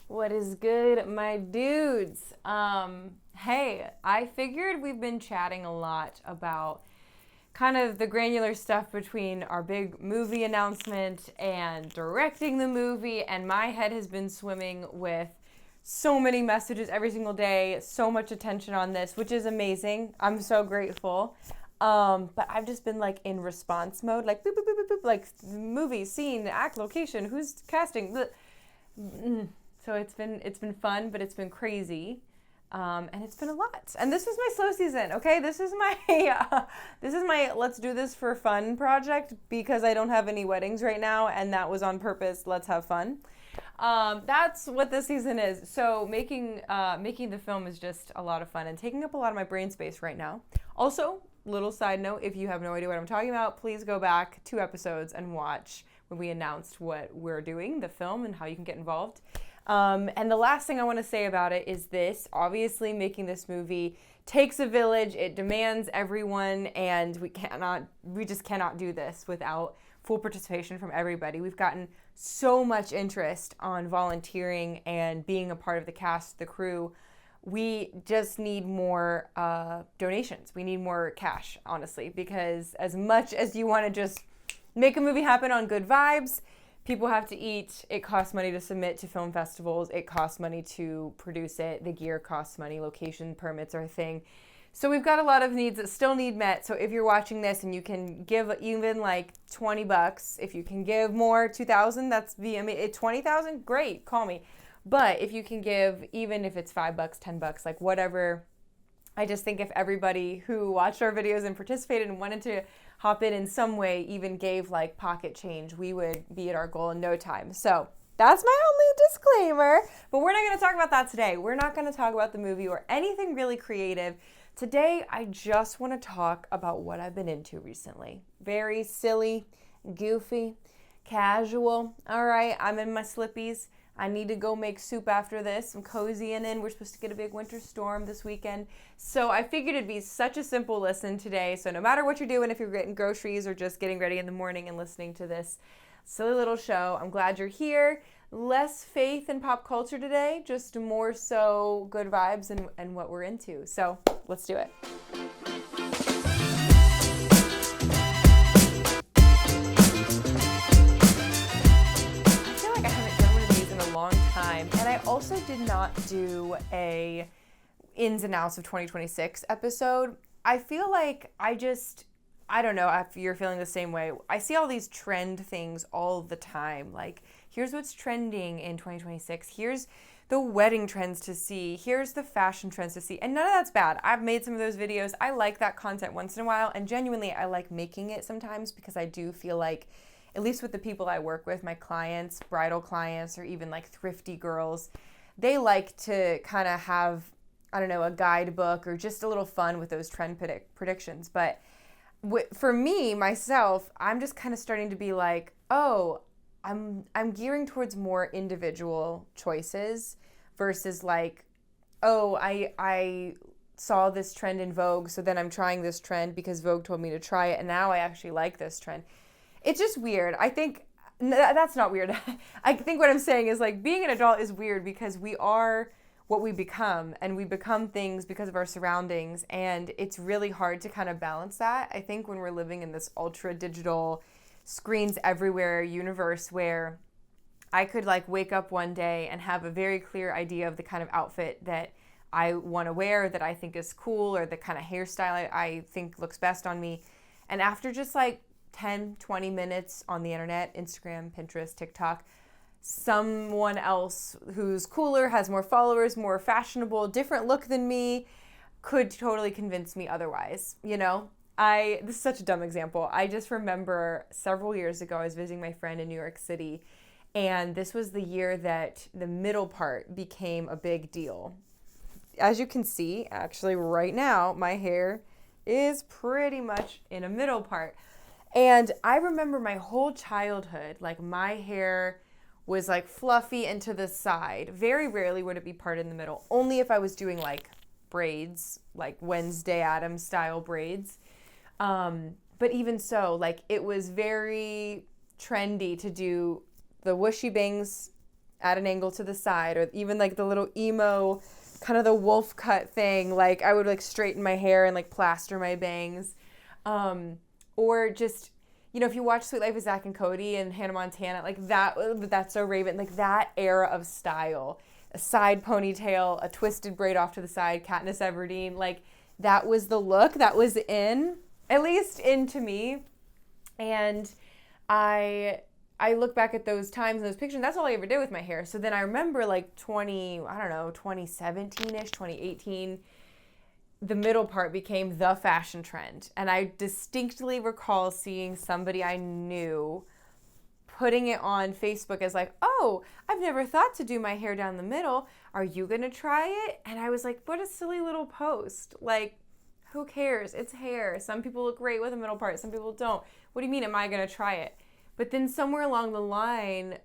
What is good, my dudes? Hey, I figured we've been chatting a lot about kind of the granular stuff between our big movie announcement and directing the movie, and my head has been swimming with so many messages every single day, so much attention on this, which is amazing. I'm so grateful. But I've just been like in response mode, like boop, boop, boop, boop, boop, like movie, scene, act, location, who's casting. So it's been fun, but it's been crazy, and it's been a lot. And this was my slow season. Okay, this is my let's do this for fun project because I don't have any weddings right now, and that was on purpose. Let's have fun. That's what this season is. So making the film is just a lot of fun and taking up a lot of my brain space right now. Also, little side note: if you have no idea what I'm talking about, please go back 2 episodes and watch when we announced what we're doing, the film, and how you can get involved. And the last thing I want to say about it is this. Obviously, making this movie takes a village. It demands everyone, and we just cannot do this without full participation from everybody. We've gotten so much interest on volunteering and being a part of the cast, the crew. We just need more donations. We need more cash, honestly, because as much as you want to just make a movie happen on good vibes, people have to eat. It costs money to submit to film festivals. It costs money to produce it. The gear costs money. Location permits are a thing. So we've got a lot of needs that still need met. So if you're watching this and you can give even like $20, if you can give more, 2,000, I mean, 20,000, great, call me. But if you can give, even if it's $5, $10, like whatever, I just think if everybody who watched our videos and participated and wanted to hop in some way, even gave like pocket change, we would be at our goal in no time. So that's my only disclaimer. But we're not going to talk about that today. We're not going to talk about the movie or anything really creative. Today, I just want to talk about what I've been into recently. Very silly, goofy, casual. All right, I'm in my slippies. I need to go make soup after this. I'm cozying in. We're supposed to get a big winter storm this weekend. So I figured it'd be such a simple listen today. So no matter what you're doing, if you're getting groceries or just getting ready in the morning and listening to this silly little show, I'm glad you're here. Less faith in pop culture today, just more so good vibes and what we're into. So let's do it. Long time, and I also did not do a ins and outs of 2026 episode. I feel like I don't know if you're feeling the same way. I see all these trend things all the time, like here's what's trending in 2026, here's the wedding trends to see, here's the fashion trends to see, and none of that's bad. I've made some of those videos. I like that content once in a while, and genuinely I like making it sometimes because I do feel like, at least with the people I work with, my clients, bridal clients, or even like thrifty girls, they like to kind of have, I don't know, a guidebook or just a little fun with those trend predictions. But for me, myself, I'm just kind of starting to be like, oh, I'm gearing towards more individual choices versus like, oh, I saw this trend in Vogue, so then I'm trying this trend because Vogue told me to try it, and now I actually like this trend. It's just weird. I think that's not weird. I think what I'm saying is like being an adult is weird because we are what we become, and we become things because of our surroundings, and it's really hard to kind of balance that. I think when we're living in this ultra digital screens everywhere universe where I could like wake up one day and have a very clear idea of the kind of outfit that I want to wear, that I think is cool, or the kind of hairstyle I think looks best on me. And after just like 10, 20 minutes on the internet, Instagram, Pinterest, TikTok, someone else who's cooler, has more followers, more fashionable, different look than me, could totally convince me otherwise. You know, this is such a dumb example. I just remember several years ago, I was visiting my friend in New York City, and this was the year that the middle part became a big deal. As you can see, actually right now, my hair is pretty much in a middle part. And I remember my whole childhood, like my hair was like fluffy and to the side. Very rarely would it be parted in the middle, only if I was doing like braids, like Wednesday Addams style braids. But even so, like it was very trendy to do the whooshy bangs at an angle to the side, or even like the little emo, kind of the wolf cut thing. Like I would like straighten my hair and like plaster my bangs. Or just, you know, if you watch Sweet Life of Zach and Cody and Hannah Montana, like That's So Raven, like that era of style, a side ponytail, a twisted braid off to the side, Katniss Everdeen, like that was the look that was in, at least in to me. And I look back at those times and those pictures, and that's all I ever did with my hair. So then I remember like 2017-ish, 2018, the middle part became the fashion trend. And I distinctly recall seeing somebody I knew putting it on Facebook as like, oh, I've never thought to do my hair down the middle. Are you going to try it? And I was like, what a silly little post. Like, who cares? It's hair. Some people look great with a middle part. Some people don't. What do you mean, am I going to try it? But then somewhere along the line,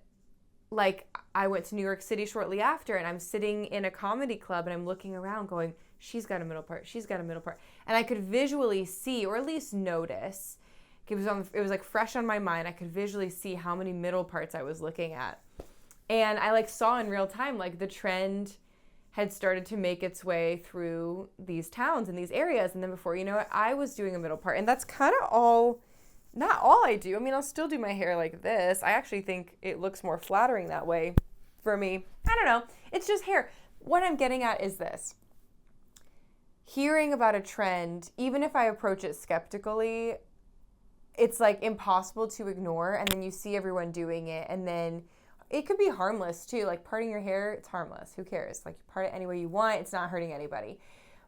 like I went to New York City shortly after, and I'm sitting in a comedy club and I'm looking around going, she's got a middle part. She's got a middle part. And I could visually see, or at least notice, it was like fresh on my mind. I could visually see how many middle parts I was looking at. And I like saw in real time, like the trend had started to make its way through these towns and these areas. And then before you know it, I was doing a middle part. And that's kind of not all I do. I mean, I'll still do my hair like this. I actually think it looks more flattering that way for me. I don't know. It's just hair. What I'm getting at is this. Hearing about a trend, even if I approach it skeptically, it's like impossible to ignore. And then you see everyone doing it, and then it could be harmless too. Like parting your hair, it's harmless. Who cares? Like you part it any way you want. It's not hurting anybody.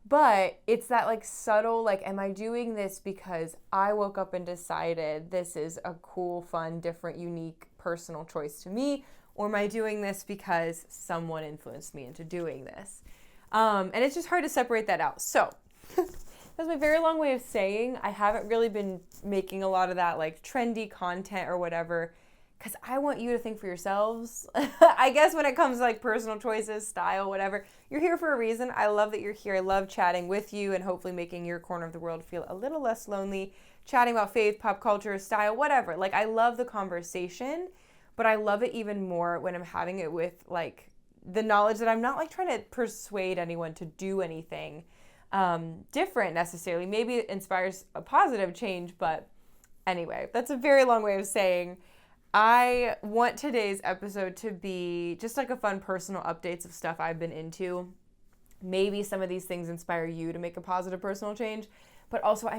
But it's that like subtle, like, am I doing this because I woke up and decided this is a cool, fun, different, unique, personal choice to me? Or am I doing this because someone influenced me into doing this? And it's just hard to separate that out. So that's my very long way of saying I haven't really been making a lot of that like trendy content or whatever, because I want you to think for yourselves. I guess when it comes to like personal choices, style, whatever, you're here for a reason. I love that you're here. I love chatting with you and hopefully making your corner of the world feel a little less lonely, chatting about faith, pop culture, style, whatever. Like I love the conversation, but I love it even more when I'm having it with like the knowledge that I'm not like trying to persuade anyone to do anything different necessarily. Maybe it inspires a positive change, but anyway, that's a very long way of saying I want today's episode to be just like a fun personal updates of stuff I've been into. Maybe some of these things inspire you to make a positive personal change, but also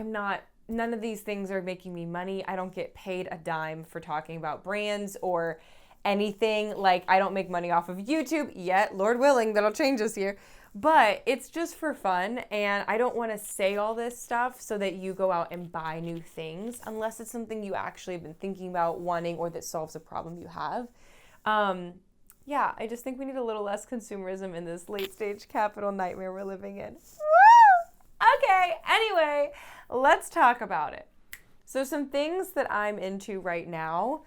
none of these things are making me money. I don't get paid a dime for talking about brands or anything. Like I don't make money off of YouTube yet, Lord willing, that'll change this year. But it's just for fun, and I don't want to say all this stuff so that you go out and buy new things unless it's something you actually have been thinking about wanting or that solves a problem you have. Yeah, I just think we need a little less consumerism in this late stage capital nightmare we're living in. Woo! Okay, anyway, let's talk about it. So some things that I'm into right now.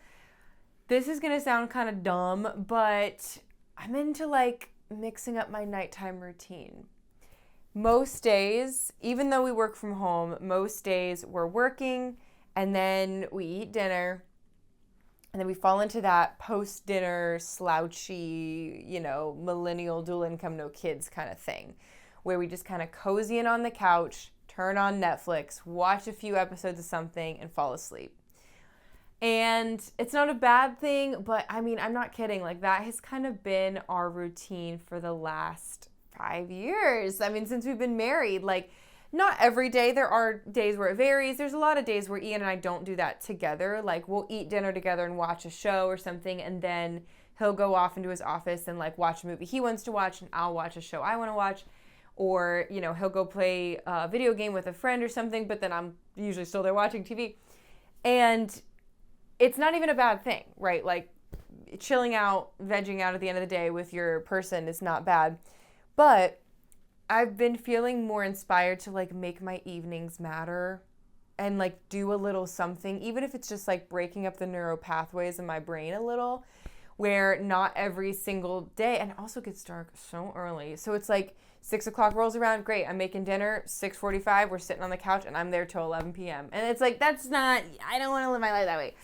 This is going to sound kind of dumb, but I'm into like mixing up my nighttime routine. Most days, even though we work from home, most days we're working and then we eat dinner and then we fall into that post-dinner slouchy, millennial dual income, no kids kind of thing where we just kind of cozy in on the couch, turn on Netflix, watch a few episodes of something and fall asleep. And it's not a bad thing, but I mean, I'm not kidding. Like that has kind of been our routine for the last 5 years. I mean, since we've been married, like not every day. There are days where it varies. There's a lot of days where Ian and I don't do that together. Like we'll eat dinner together and watch a show or something. And then he'll go off into his office and like watch a movie he wants to watch and I'll watch a show I want to watch. Or, he'll go play a video game with a friend or something, but then I'm usually still there watching TV. And it's not even a bad thing, right? Like chilling out, vegging out at the end of the day with your person is not bad. But I've been feeling more inspired to like make my evenings matter and like do a little something, even if it's just like breaking up the neural pathways in my brain a little, where not every single day, and it also gets dark so early. So it's like 6 o'clock rolls around, great, I'm making dinner, 6:45, we're sitting on the couch and I'm there till 11 p.m. And it's like, I don't want to live my life that way.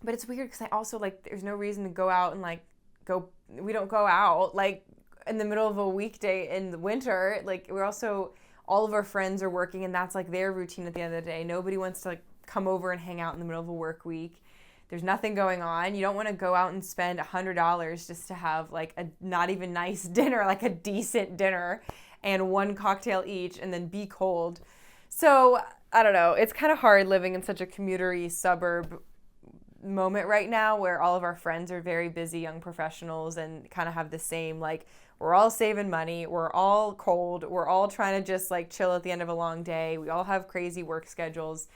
But it's weird because I also like, there's no reason to go out and like we don't go out like in the middle of a weekday in the winter. Like we're also, all of our friends are working and that's like their routine at the end of the day. Nobody wants to like come over and hang out in the middle of a work week. There's nothing going on. You don't want to go out and spend $100 just to have like a not even nice dinner, like a decent dinner and one cocktail each and then be cold. So I don't know. It's kind of hard living in such a commuter-y suburb moment right now where all of our friends are very busy young professionals and kind of have the same, like, we're all saving money, we're all cold, we're all trying to just like chill at the end of a long day. We all have crazy work schedules.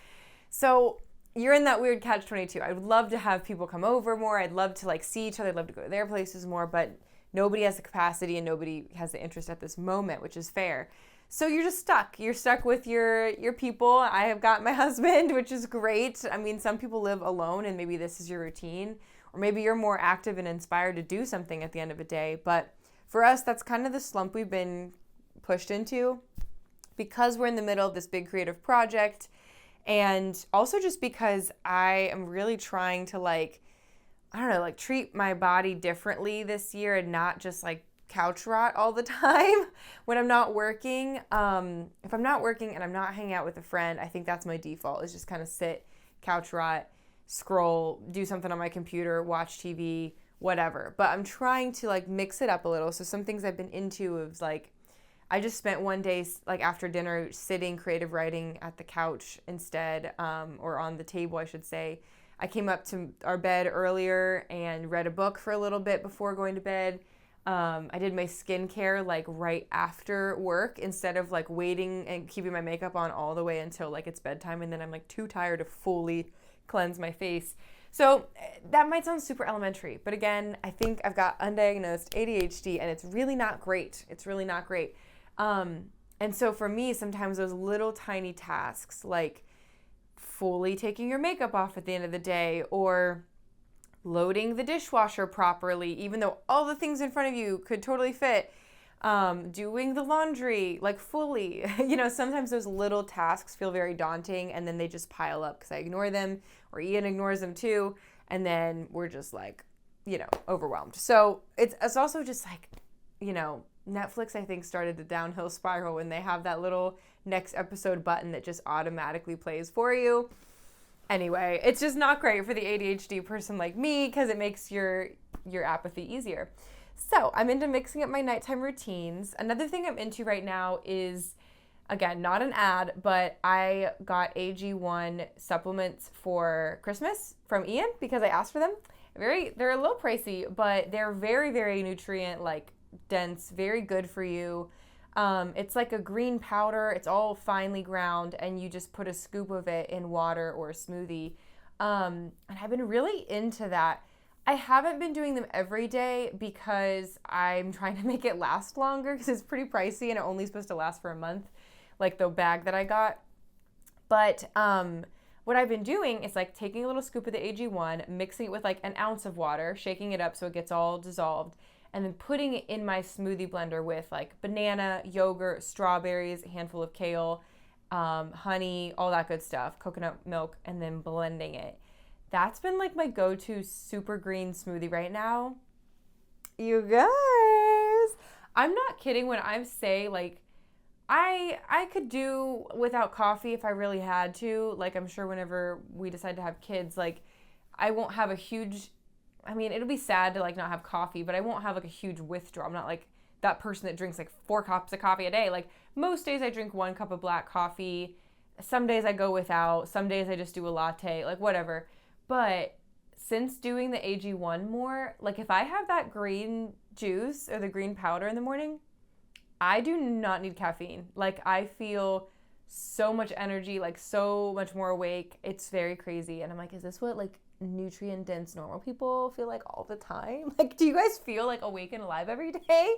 So you're in that weird catch-22. I would love to have people come over more. I'd love to like see each other. I'd love to go to their places more, but nobody has the capacity and nobody has the interest at this moment, which is fair. So you're just stuck. You're stuck with your people. I have got my husband, which is great. I mean, some people live alone and maybe this is your routine, or maybe you're more active and inspired to do something at the end of a day. But for us, that's kind of the slump we've been pushed into because we're in the middle of this big creative project. And also just because I am really trying to like, I don't know, like treat my body differently this year and not just like couch rot all the time when I'm not working. If I'm not working and I'm not hanging out with a friend, I think that's my default, is just kind of sit, couch rot, scroll, do something on my computer, watch TV, whatever. But I'm trying to like mix it up a little. So some things I've been into is like, I just spent one day, like after dinner, sitting creative writing at the couch instead, or on the table, I should say. I came up to our bed earlier and read a book for a little bit before going to bed. I did my skincare like right after work instead of like waiting and keeping my makeup on all the way until like it's bedtime, and then I'm like too tired to fully cleanse my face. So that might sound super elementary, but again, I think I've got undiagnosed ADHD and it's really not great. It's really not great. And so for me, sometimes those little tiny tasks like fully taking your makeup off at the end of the day, or loading the dishwasher properly, even though all the things in front of you could totally fit, doing the laundry like fully, sometimes those little tasks feel very daunting and then they just pile up because I ignore them, or Ian ignores them too. And then we're just like, overwhelmed. So it's also just like, Netflix, I think, started the downhill spiral when they have that little next episode button that just automatically plays for you. Anyway, it's just not great for the ADHD person like me because it makes your apathy easier. So I'm into mixing up my nighttime routines. Another thing I'm into right now is, again, not an ad, but I got AG1 supplements for Christmas from Ian because I asked for them. They're a little pricey, but they're very, very nutrient, like dense, very good for you. It's like a green powder. It's all finely ground, and you just put a scoop of it in water or a smoothie. And I've been really into that. I haven't been doing them every day because I'm trying to make it last longer because it's pretty pricey and it's only supposed to last for a month, like the bag that I got. But what I've been doing is like taking a little scoop of the AG1, mixing it with like an ounce of water, shaking it up so it gets all dissolved, and then putting it in my smoothie blender with like banana, yogurt, strawberries, a handful of kale, honey, all that good stuff, coconut milk, and then blending it. That's been like my go-to super green smoothie right now. You guys, I'm not kidding when I say like I could do without coffee if I really had to. Like I'm sure whenever we decide to have kids, like I won't have a huge, it'll be sad to like not have coffee, but I won't have like a huge withdrawal. I'm not like that person that drinks like 4 cups of coffee a day. Like most days I drink 1 cup of black coffee. Some days I go without. Some days I just do a latte, like whatever. But since doing the AG1 more, like if I have that green juice or the green powder in the morning, I do not need caffeine. Like I feel so much energy, like so much more awake. It's very crazy. And I'm like, is this what like nutrient dense normal people feel like all the time? Like, do you guys feel like awake and alive every day?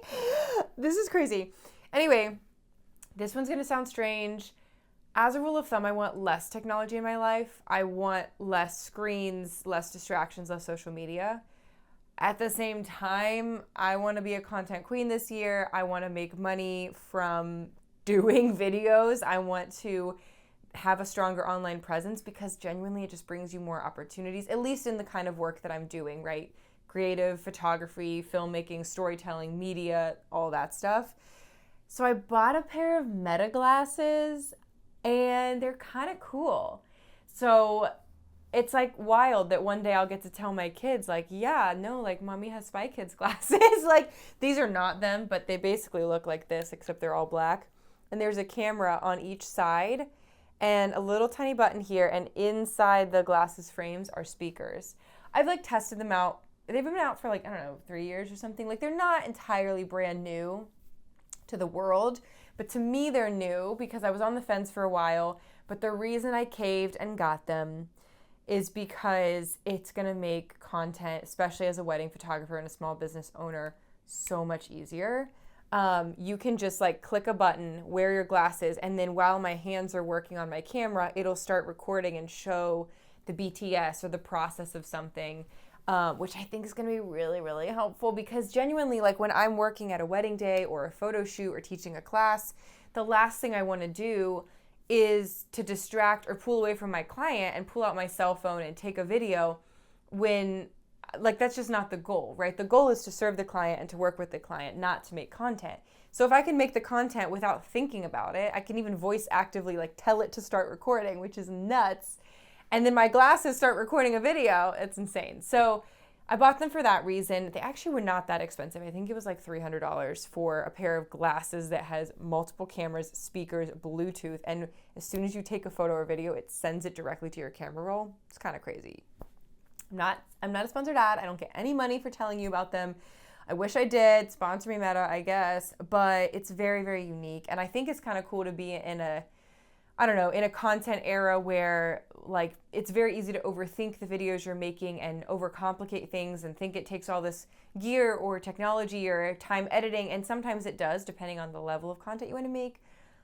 This is crazy. Anyway, this one's gonna sound strange. As a rule of thumb, I want less technology in my life. I want less screens, less distractions, less social media. At the same time, I want to be a content queen this year. I want to make money from doing videos. I want to have a stronger online presence because genuinely it just brings you more opportunities, at least in the kind of work that I'm doing, right? creative photography, filmmaking, storytelling, media, all that stuff. So I bought a pair of Meta glasses and they're kind of cool. So it's like wild that one day I'll get to tell my kids, like, yeah, no, like mommy has Spy Kids glasses. Like, these are not them, but they basically look like this, except they're all black. And there's a camera on each side and a little tiny button here. And inside the glasses frames are speakers. I've like tested them out. They've been out for like, I don't know, 3 years or something. Like, they're not entirely brand new to the world, but to me they're new because I was on the fence for a while. But the reason I caved and got them is because it's gonna make content, especially as a wedding photographer and a small business owner, so much easier. You can just like click a button, wear your glasses, and then while my hands are working on my camera, it'll start recording and show the BTS or the process of something, which I think is gonna be really, really helpful because genuinely, like when I'm working at a wedding day or a photo shoot or teaching a class, the last thing I wanna do is to distract or pull away from my client and pull out my cell phone and take a video when, like, that's just not the goal, right? The goal is to serve the client and to work with the client, not to make content. So if I can make the content without thinking about it, I can even voice actively like tell it to start recording, which is nuts. And then my glasses start recording a video. It's insane. So I bought them for that reason. They actually were not that expensive. I think it was like $300 for a pair of glasses that has multiple cameras, speakers, Bluetooth, and as soon as you take a photo or video, it sends it directly to your camera roll. It's kind of crazy. I'm not a sponsored ad. I don't get any money for telling you about them. I wish I did. Sponsor me, Meta, I guess. But it's very, very unique. And I think it's kind of cool to be in a content era where like it's very easy to overthink the videos you're making and overcomplicate things and think it takes all this gear or technology or time editing. And sometimes it does, depending on the level of content you want to make.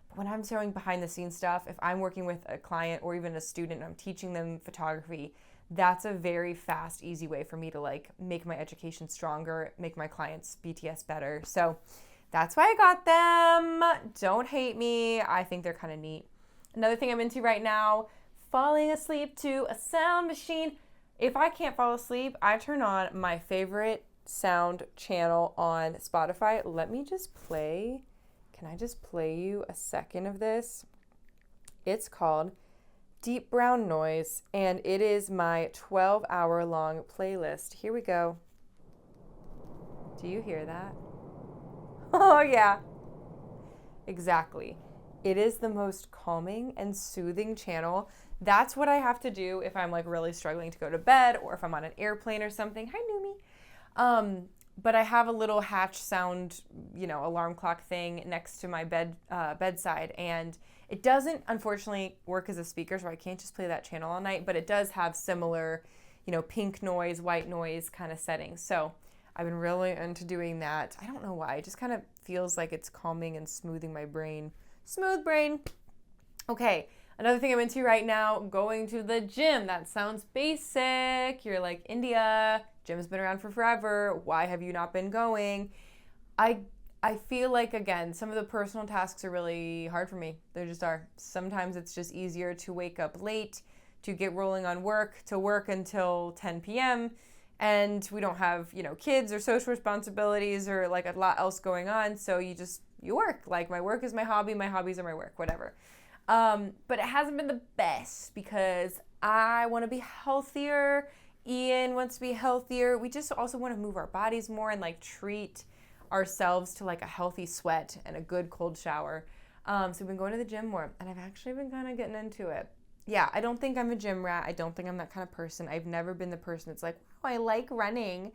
But when I'm showing behind the scenes stuff, if I'm working with a client or even a student and I'm teaching them photography, that's a very fast, easy way for me to like make my education stronger, make my clients' BTS better. So that's why I got them. Don't hate me. I think they're kind of neat. Another thing I'm into right now, falling asleep to a sound machine. If I can't fall asleep, I turn on my favorite sound channel on Spotify. Let me just play. Can I just play you a second of this? It's called Deep Brown Noise, and it is my 12-hour long playlist. Here we go. Do you hear that? Oh, yeah. Exactly. It is the most calming and soothing channel. That's what I have to do if I'm like really struggling to go to bed or if I'm on an airplane or something. Hi, Numi. But I have a little Hatch sound, alarm clock thing next to my bedside, and it doesn't unfortunately work as a speaker, so I can't just play that channel all night, but it does have similar, pink noise, white noise kind of settings. So I've been really into doing that. I don't know why. It just kind of feels like it's calming and smoothing my brain. Smooth brain. Okay, another thing I'm into right now, going to the gym. That sounds basic. You're like, India, gym's been around for forever. Why have you not been going? I feel like, again, some of the personal tasks are really hard for me. They just are. Sometimes it's just easier to wake up late, to get rolling on work, to work until 10 p.m., and we don't have, kids or social responsibilities or like a lot else going on, so you work. Like, my work is my hobby, my hobbies are my work, whatever. But it hasn't been the best because I want to be healthier. Ian wants to be healthier. We just also want to move our bodies more and like treat ourselves to like a healthy sweat and a good cold shower. So we've been going to the gym more, and I've actually been kind of getting into it. Yeah, I don't think I'm a gym rat. I don't think I'm that kind of person. I've never been the person that's like, oh, I like running.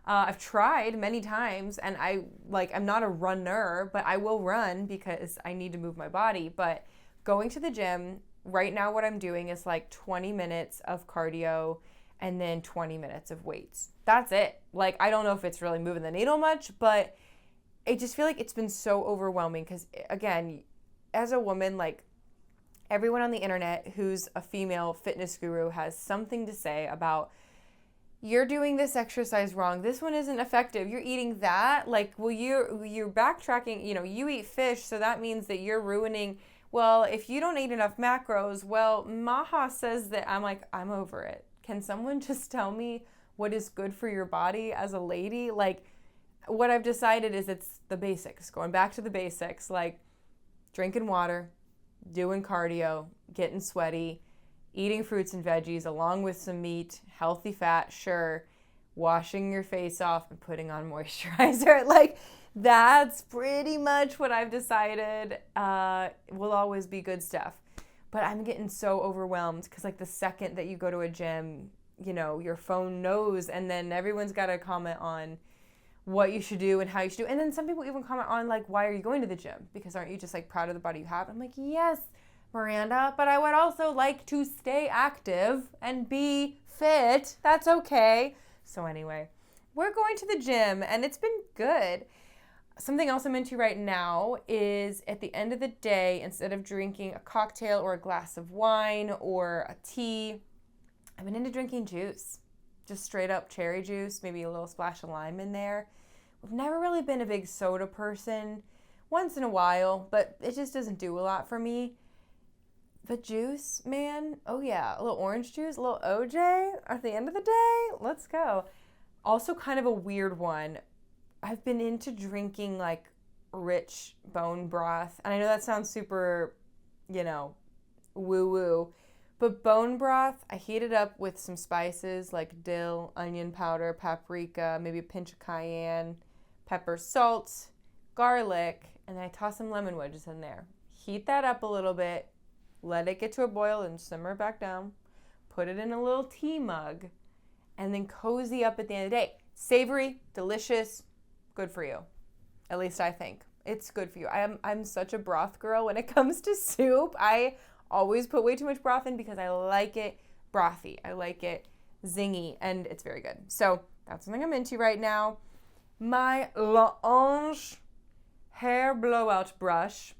I've tried many times, and I'm not a runner, but I will run because I need to move my body. But going to the gym, right now what I'm doing is like 20 minutes of cardio and then 20 minutes of weights. That's it. Like, I don't know if it's really moving the needle much, but I just feel like it's been so overwhelming because, again, as a woman, like, everyone on the internet who's a female fitness guru has something to say about, you're doing this exercise wrong. This one isn't effective. You're eating that. Like, well, you're backtracking. You eat fish, so that means that you're ruining. Well, if you don't eat enough macros, well, Maha says that. I'm like, I'm over it. Can someone just tell me what is good for your body as a lady, like what I've decided is it's the basics, going back to the basics, like drinking water, doing cardio, getting sweaty, eating fruits and veggies along with some meat, healthy fat, sure, washing your face off and putting on moisturizer. Like that's pretty much what I've decided will always be good stuff. But I'm getting so overwhelmed because like the second that you go to a gym, you know, your phone knows, and then everyone's got to comment on what you should do and how you should do. And then some people even comment on like, why are you going to the gym? Because aren't you just like proud of the body you have? I'm like, yes, Miranda, but I would also like to stay active and be fit. That's okay. So anyway, we're going to the gym and it's been good. Something else I'm into right now is at the end of the day, instead of drinking a cocktail or a glass of wine or a tea, I've been into drinking juice. Just straight up cherry juice, maybe a little splash of lime in there. I've never really been a big soda person, once in a while, but it just doesn't do a lot for me. But juice, man, oh yeah, a little orange juice, a little OJ at the end of the day, let's go. Also kind of a weird one. I've been into drinking like rich bone broth. And I know that sounds super, you know, woo-woo. But bone broth, I heat it up with some spices like dill, onion powder, paprika, maybe a pinch of cayenne, pepper, salt, garlic, and then I toss some lemon wedges in there. Heat that up a little bit, let it get to a boil and simmer it back down. Put it in a little tea mug, and then cozy up at the end of the day. Savory, delicious, good for you. At least I think. It's good for you. I'm such a broth girl when it comes to soup. I always put way too much broth in because I like it brothy. I like it zingy, and it's very good. So that's something I'm into right now. My L'Ange hair blowout brush.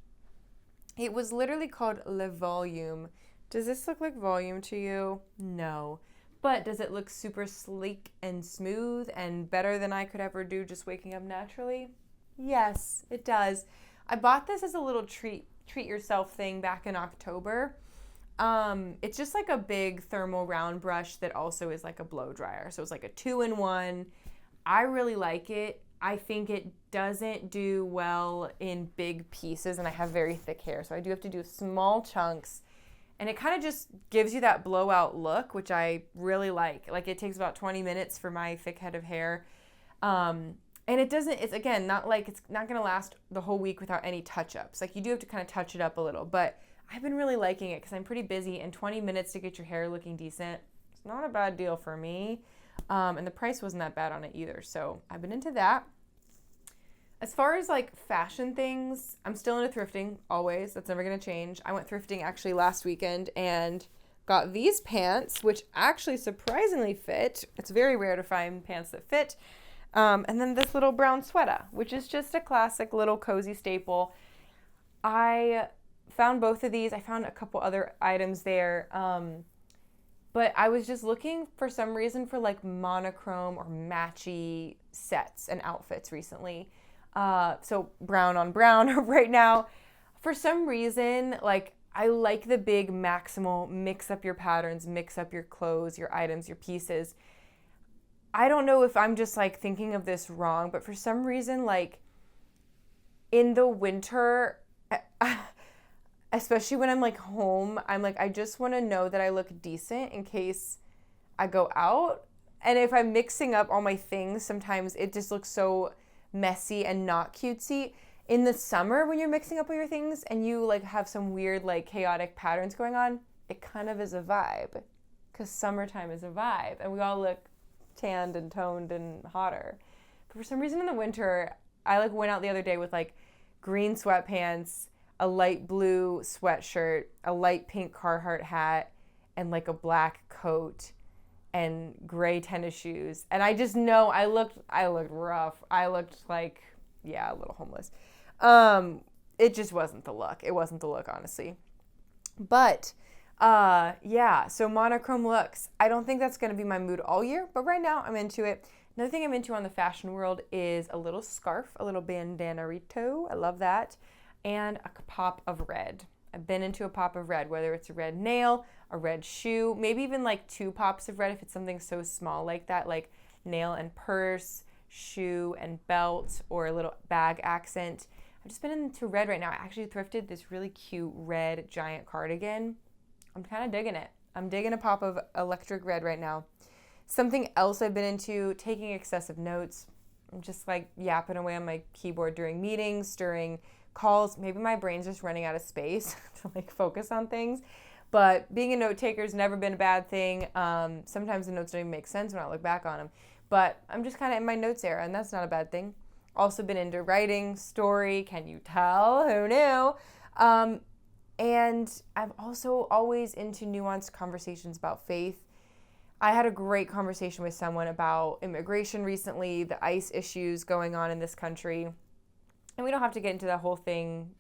It was literally called Le Volume. Does this look like volume to you? No. But does it look super sleek and smooth and better than I could ever do just waking up naturally? Yes, it does. I bought this as a little treat yourself thing back in October. It's just like a big thermal round brush that also is like a blow dryer. So it's like a 2-in-1. I really like it. I think it doesn't do well in big pieces, and I have very thick hair, so I do have to do small chunks. And it kind of just gives you that blowout look, which I really like. Like it takes about 20 minutes for my thick head of hair. And it's again, not like it's not going to last the whole week without any touch-ups. Like you do have to kind of touch it up a little, but I've been really liking it because I'm pretty busy, and 20 minutes to get your hair looking decent, it's not a bad deal for me. And the price wasn't that bad on it either. So I've been into that. As far as like fashion things, I'm still into thrifting, always. That's never going to change. I went thrifting actually last weekend and got these pants, which actually surprisingly fit. It's very rare to find pants that fit. And then this little brown sweater, which is just a classic little cozy staple. I found both of these. I found a couple other items there. But I was just looking for some reason for like monochrome or matchy sets and outfits recently. So brown on brown right now. For some reason, like I like the big maximal mix up your patterns, mix up your clothes, your items, your pieces. I don't know if I'm just like thinking of this wrong, but for some reason, like in the winter, especially when I'm like home, I'm like, I just want to know that I look decent in case I go out. And if I'm mixing up all my things, sometimes it just looks so messy and not cutesy. In the summer, when you're mixing up all your things and you like have some weird like chaotic patterns going on, it kind of is a vibe, because summertime is a vibe and we all look tanned and toned and hotter. But for some reason in the winter, I like went out the other day with like green sweatpants, a light blue sweatshirt, a light pink Carhartt hat, and like a black coat and gray tennis shoes. And I just know I looked rough. I looked like, yeah, a little homeless. It just wasn't the look. It wasn't the look, honestly. But yeah, so monochrome looks. I don't think that's going to be my mood all year, but right now I'm into it. Another thing I'm into on the fashion world is a little scarf, a little bandanarito. I love that. And a pop of red. I've been into a pop of red, whether it's a red nail, a red shoe, maybe even like 2 pops of red if it's something so small like that, like nail and purse, shoe and belt, or a little bag accent. I've just been into red right now. I actually thrifted this really cute red giant cardigan. I'm kind of digging it. I'm digging a pop of electric red right now. Something else I've been into, taking excessive notes. I'm just like yapping away on my keyboard during meetings, during calls. Maybe my brain's just running out of space to like focus on things. But being a note taker has never been a bad thing. Sometimes the notes don't even make sense when I look back on them. But I'm just kind of in my notes era, and that's not a bad thing. Also been into writing, story, can you tell? Who knew? And I'm also always into nuanced conversations about faith. I had a great conversation with someone about immigration recently, the ICE issues going on in this country. And we don't have to get into that whole thing,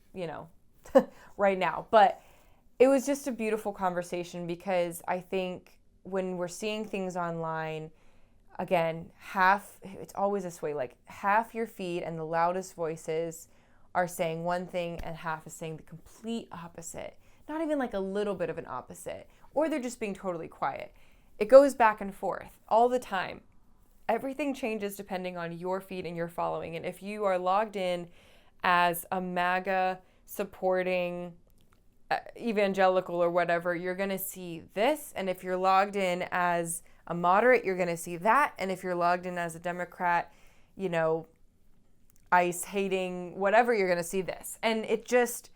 right now. But it was just a beautiful conversation because I think when we're seeing things online, again, it's always this way, like half your feed and the loudest voices are saying one thing and half is saying the complete opposite. Not even like a little bit of an opposite. Or they're just being totally quiet. It goes back and forth all the time. Everything changes depending on your feed and your following. And if you are logged in as a MAGA supporting evangelical or whatever, you're going to see this. And if you're logged in as a moderate, you're going to see that. And if you're logged in as a Democrat, ICE hating, whatever, you're going to see this. And it's just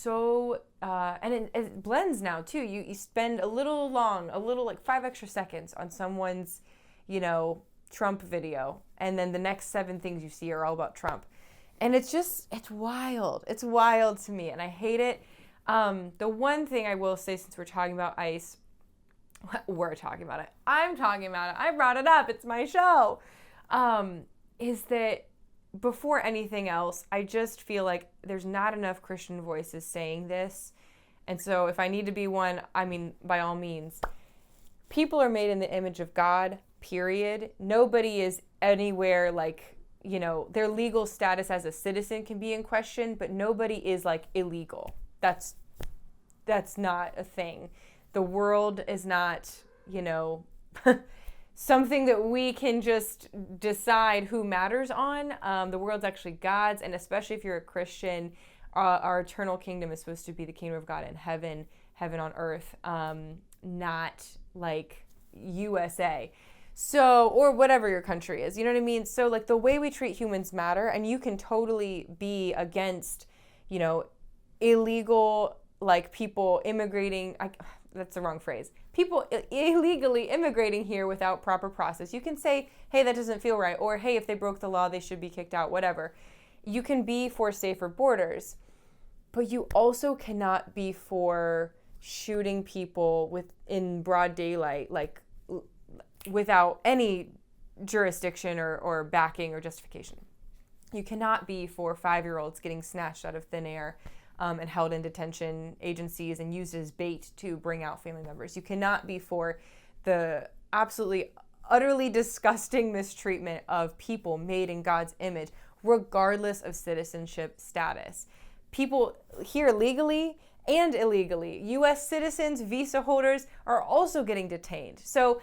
so, and it blends now too. You spend a little like 5 extra seconds on someone's, Trump video. And then the next 7 things you see are all about Trump. And it's wild. It's wild to me. And I hate it. The one thing I will say, since we're talking about ICE, we're talking about it. I'm talking about it. I brought it up. It's my show. Is that before anything else, I just feel like there's not enough Christian voices saying this. And so if I need to be one, by all means. People are made in the image of God, period. Nobody is anywhere like, their legal status as a citizen can be in question, but nobody is like illegal. That's not a thing. The world is not, something that we can just decide who matters on. The world's actually God's, and especially if you're a Christian, our eternal kingdom is supposed to be the kingdom of God in heaven on earth, not like USA. So, or whatever your country is, you know what I mean? So like the way we treat humans matter, and you can totally be against, illegal, like people immigrating, that's the wrong phrase. People illegally immigrating here without proper process. You can say, hey, that doesn't feel right. Or, hey, if they broke the law, they should be kicked out, whatever. You can be for safer borders. But you also cannot be for shooting people in broad daylight, like without any jurisdiction or backing or justification. You cannot be for 5-year-olds getting snatched out of thin air and held in detention agencies and used as bait to bring out family members. You cannot be for the absolutely, utterly disgusting mistreatment of people made in God's image, regardless of citizenship status. People here legally and illegally, U.S. citizens, visa holders are also getting detained. So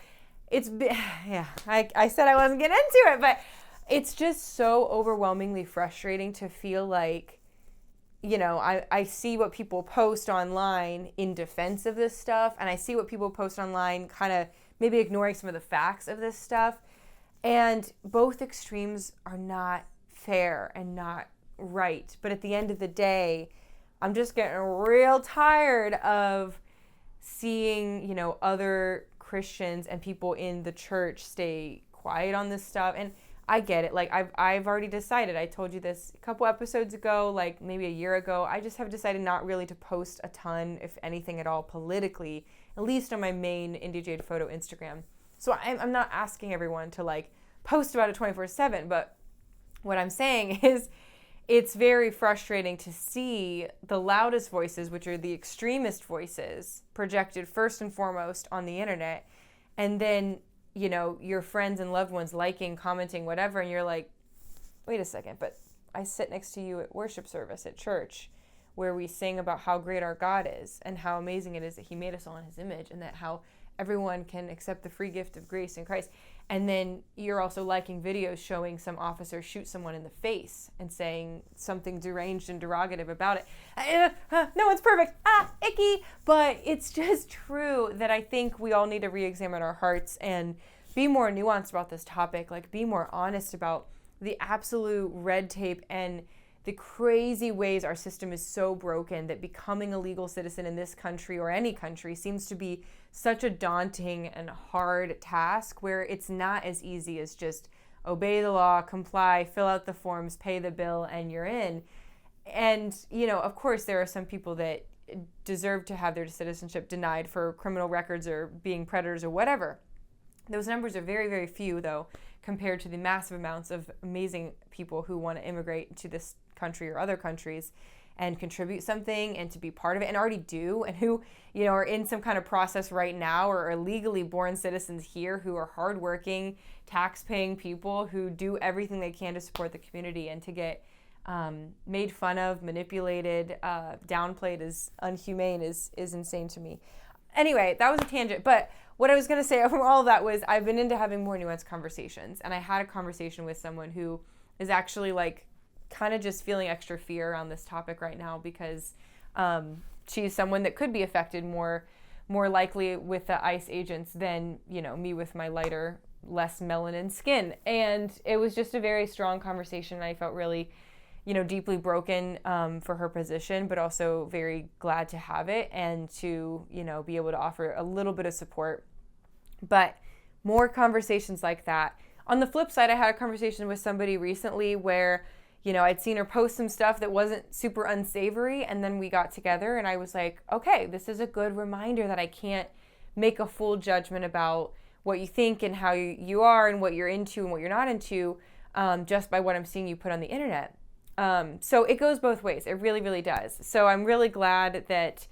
I said I wasn't getting into it, but it's just so overwhelmingly frustrating to feel like, I see what people post online in defense of this stuff, and I see what people post online kind of maybe ignoring some of the facts of this stuff, and both extremes are not fair and not right. But at the end of the day, I'm just getting real tired of seeing, other Christians and people in the church stay quiet on this stuff. And I get it. Like I've already decided. I told you this a couple episodes ago, like maybe a year ago. I just have decided not really to post a ton, if anything at all, politically, at least on my main Indie Jade Photo Instagram. So I'm not asking everyone to like post about it 24/7, but what I'm saying is it's very frustrating to see the loudest voices, which are the extremist voices, projected first and foremost on the internet, and then your friends and loved ones liking, commenting, whatever, and you're like, wait a second, but I sit next to you at worship service at church. where we sing about how great our God is and how amazing it is that he made us all in his image, and that how everyone can accept the free gift of grace in Christ. And then you're also liking videos showing some officer shoot someone in the face and saying something deranged and derogative about it. No one's perfect. Icky. But it's just true that I think we all need to re-examine our hearts and be more nuanced about this topic, like be more honest about the absolute red tape and the crazy ways our system is so broken that becoming a legal citizen in this country or any country seems to be such a daunting and hard task, where it's not as easy as just obey the law, comply, fill out the forms, pay the bill, and you're in. And, you know, of course, there are some people that deserve to have their citizenship denied for criminal records or being predators or whatever. Those numbers are very, very few, though, compared to the massive amounts of amazing people who want to immigrate to this country or other countries and contribute something and to be part of it, and already do, and who, you know, are in some kind of process right now or are legally born citizens here, who are hardworking, tax-paying people who do everything they can to support the community, and to get made fun of, manipulated, downplayed as unhumane is insane to me. Anyway, that was a tangent, but what I was going to say from all of that was I've been into having more nuanced conversations, and I had a conversation with someone who is actually like kind of just feeling extra fear around this topic right now, because she's someone that could be affected more likely with the ICE agents than, you know, me with my lighter, less melanin skin. And it was just a very strong conversation. I felt really, you know, deeply broken for her position, but also very glad to have it and to, you know, be able to offer a little bit of support. But more conversations like that. On the flip side, I had a conversation with somebody recently where, you know, I'd seen her post some stuff that wasn't super unsavory, and then we got together and I was like, okay, this is a good reminder that I can't make a full judgment about what you think and how you are and what you're into and what you're not into just by what I'm seeing you put on the internet. So it goes both ways. It really, really does. So I'm really glad that,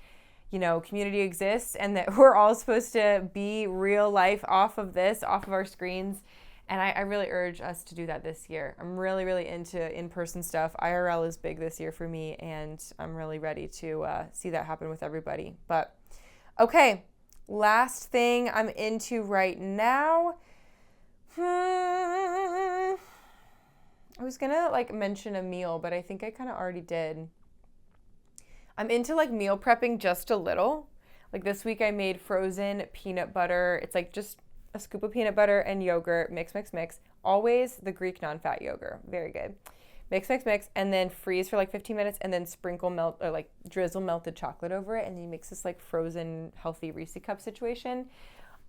you know, community exists and that we're all supposed to be real life off of our screens. And I really urge us to do that this year. I'm really, really into in-person stuff. IRL is big this year for me, and I'm really ready to see that happen with everybody. But, okay, last thing I'm into right now. I was going to, mention a meal, but I think I kind of already did. I'm into, meal prepping just a little. Like, this week I made frozen peanut butter. It's, just a scoop of peanut butter and yogurt, mix. Always the Greek non-fat yogurt. Very good. Mix, and then freeze for 15 minutes, and then drizzle melted chocolate over it, and then you mix this frozen healthy Reese cup situation.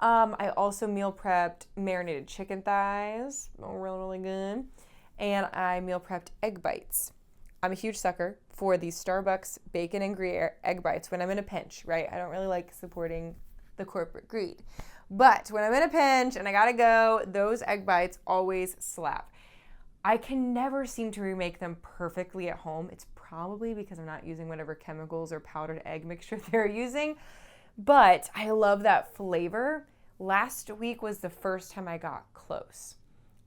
I also meal prepped marinated chicken thighs, really, really good, and I meal prepped egg bites. I'm a huge sucker for these Starbucks bacon and Gruyere egg bites when I'm in a pinch, right? I don't really like supporting the corporate greed. But when I'm in a pinch and I gotta go, those egg bites always slap. I can never seem to remake them perfectly at home. It's probably because I'm not using whatever chemicals or powdered egg mixture they're using. But I love that flavor. Last week was the first time I got close.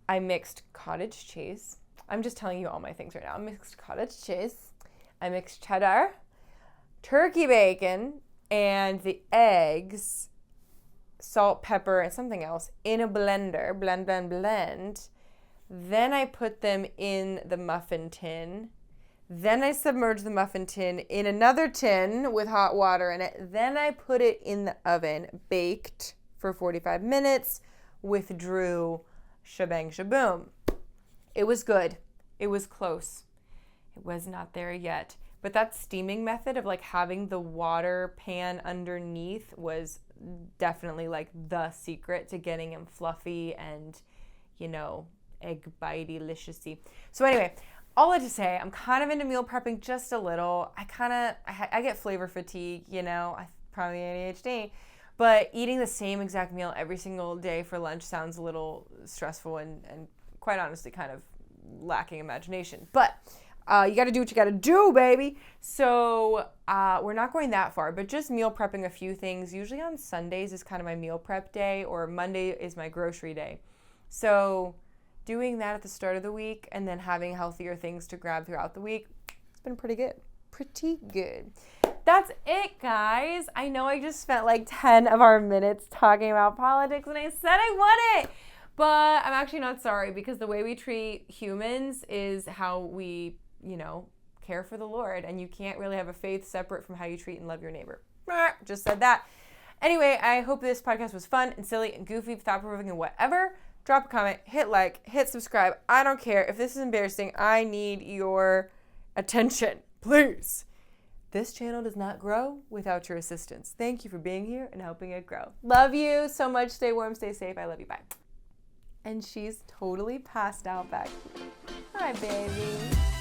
I mixed cottage cheese. I'm just telling you all my things right now. I mixed cottage cheese. I mixed cheddar, turkey bacon, and the eggs, salt, pepper, and something else in a blender. Blend. Then I put them in the muffin tin. Then I submerged the muffin tin in another tin with hot water in it. Then I put it in the oven, baked for 45 minutes, withdrew, shebang shaboom. It was good. It was close. It was not there yet. But that steaming method of having the water pan underneath was definitely the secret to getting them fluffy and, egg bitey deliciousy. So anyway, all that to say, I'm kind of into meal prepping just a little. I get flavor fatigue, I probably ADHD, but eating the same exact meal every single day for lunch sounds a little stressful and quite honestly kind of lacking imagination. But you got to do what you got to do, baby. So we're not going that far, but just meal prepping a few things. Usually on Sundays is kind of my meal prep day, or Monday is my grocery day. So doing that at the start of the week and then having healthier things to grab throughout the week, it's been pretty good. pretty good. That's it, guys. I know I just spent like 10 of our minutes talking about politics and I said I won it. But I'm actually not sorry because the way we treat humans is how we, care for the Lord. And you can't really have a faith separate from how you treat and love your neighbor. Just said that. Anyway, I hope this podcast was fun and silly and goofy, thought-provoking and whatever. Drop a comment, hit like, hit subscribe. I don't care. If this is embarrassing, I need your attention. Please. This channel does not grow without your assistance. Thank you for being here and helping it grow. Love you so much. Stay warm, stay safe. I love you. Bye. And she's totally passed out back here. Hi, baby.